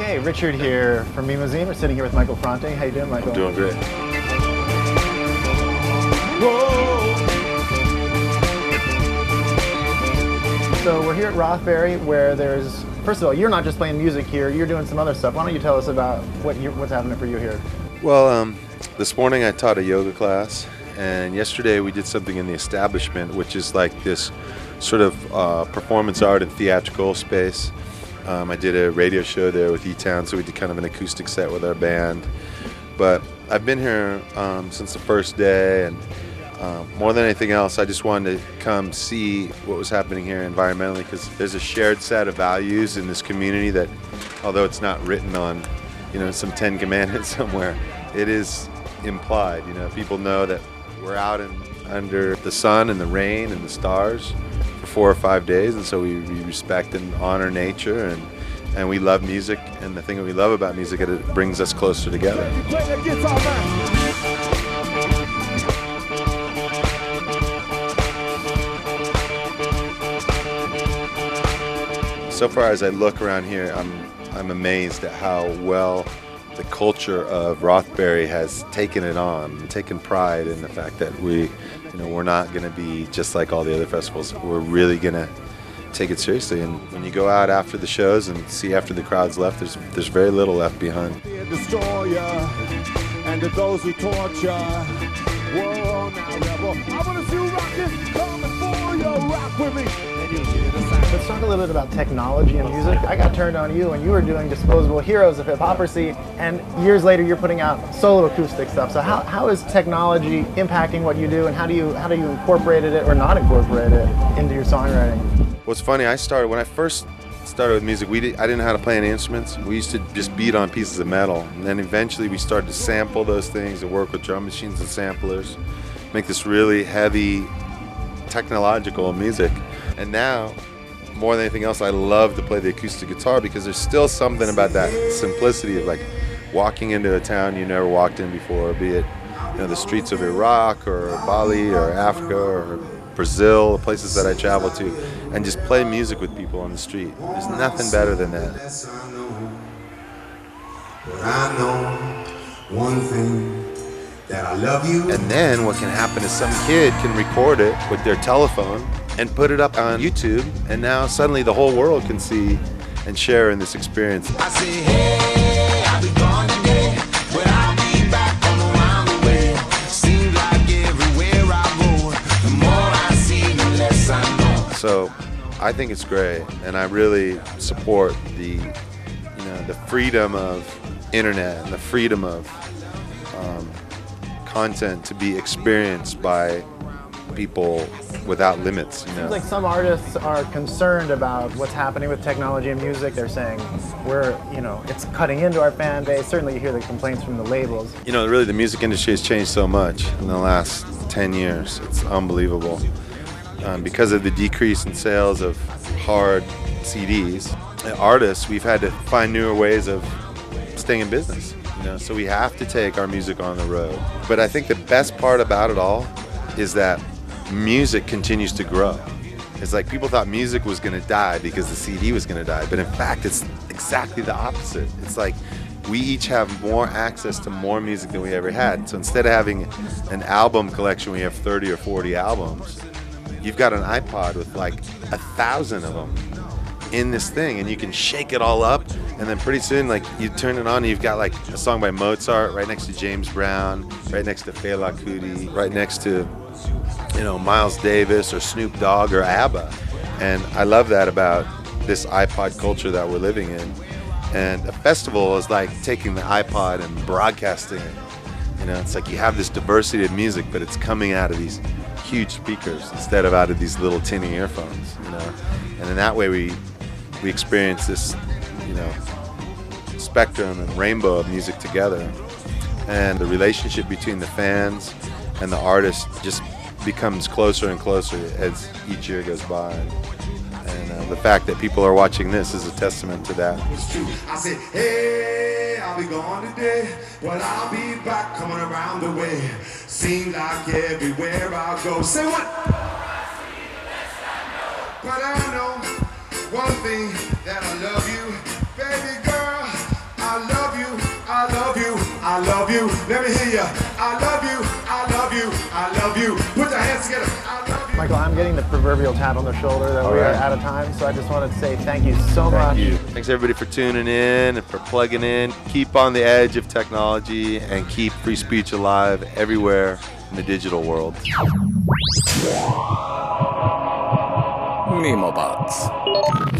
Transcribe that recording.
Okay, Richard here from Mimobot. We're sitting here with Michael Franti. How you doing, Michael? I'm doing great. So we're here at ROTHBURY, where there's, first of all, you're not just playing music here, you're doing some other stuff. Why don't you tell us about what's happening for you here? Well, this morning I taught a yoga class, and yesterday we did something in the establishment, which is like this sort of performance art and theatrical space. I did a radio show there with E-Town, so we did kind of an acoustic set with our band. But I've been here since the first day, and more than anything else, I just wanted to come see what was happening here environmentally, because there's a shared set of values in this community that, although it's not written on, some 10 commandments somewhere, it is implied. People know that we're out under the sun and the rain and the stars for 4 or 5 days, and so we respect and honor nature, and we love music, and the thing that we love about music is it brings us closer together. So far as I look around here, I'm amazed at how well the culture of ROTHBURY has taken it on, taken pride in the fact that we're not going to be just like all the other festivals. We're really going to take it seriously, and when you go out after the shows and see after the crowd's left, there's very little left behind. And to those who torture, whoa, now rebel. I want to see you rockin', coming for you, rock with me. Let's talk a little bit about technology and music. I got turned on you when you were doing Disposable Heroes of Hip-Hoperacy, and years later you're putting out solo acoustic stuff. So how is technology impacting what you do, and how do you incorporate it or not incorporate it into your songwriting? What's funny, when I first started with music, I didn't know how to play any instruments. We used to just beat on pieces of metal, and then eventually we started to sample those things and work with drum machines and samplers, make this really heavy technological music. And now, more than anything else, I love to play the acoustic guitar, because there's still something about that simplicity of like walking into a town you never walked in before, be it the streets of Iraq or Bali or Africa or Brazil, places that I travel to, and just play music with people on the street. There's nothing better than that. I know one thing, that I love you. And then what can happen is some kid can record it with their telephone and put it up on YouTube, and now suddenly the whole world can see and share in this experience. I say, hey, I'll be gone today, but I'll be back on around the way. Seems like everywhere I go, the more I see, the less I know. So I think it's great, and I really support the freedom of internet and the freedom of content to be experienced by people without limits. Seems like some artists are concerned about what's happening with technology and music. They're saying it's cutting into our fan base. Certainly you hear the complaints from the labels. Really the music industry has changed so much in the last 10 years. It's unbelievable. Because of the decrease in sales of hard CDs, artists, we've had to find newer ways of staying in business. So we have to take our music on the road. But I think the best part about it all is that music continues to grow. It's like people thought music was going to die because the CD was going to die, but in fact it's exactly the opposite. It's like we each have more access to more music than we ever had. So instead of having an album collection, we have 30 or 40 albums. You've got an iPod with like 1,000 of them in this thing, and you can shake it all up, and then pretty soon you turn it on and you've got like a song by Mozart right next to James Brown, right next to Fela Kuti, right next to Miles Davis or Snoop Dogg or ABBA. And I love that about this iPod culture that we're living in. And a festival is like taking the iPod and broadcasting it. It's like you have this diversity of music, but it's coming out of these huge speakers instead of out of these little tinny earphones. And in that way we experience this spectrum and rainbow of music together, and the relationship between the fans and the artist just becomes closer and closer as each year goes by, and the fact that people are watching this is a testament to that. I said, hey, I'll be gone today, but I'll be back coming around the way. Seems like everywhere I go. Say what? But I know one thing, that I love you, baby girl. you. Let me hear you. I love you. I love you. I love you. Put your hands together. I love you. Michael, I'm getting the proverbial tap on the shoulder that we are out of time, so I just wanted to say thank you so much. Thank you. Thanks everybody for tuning in and for plugging in. Keep on the edge of technology and keep free speech alive everywhere in the digital world. Mimobot.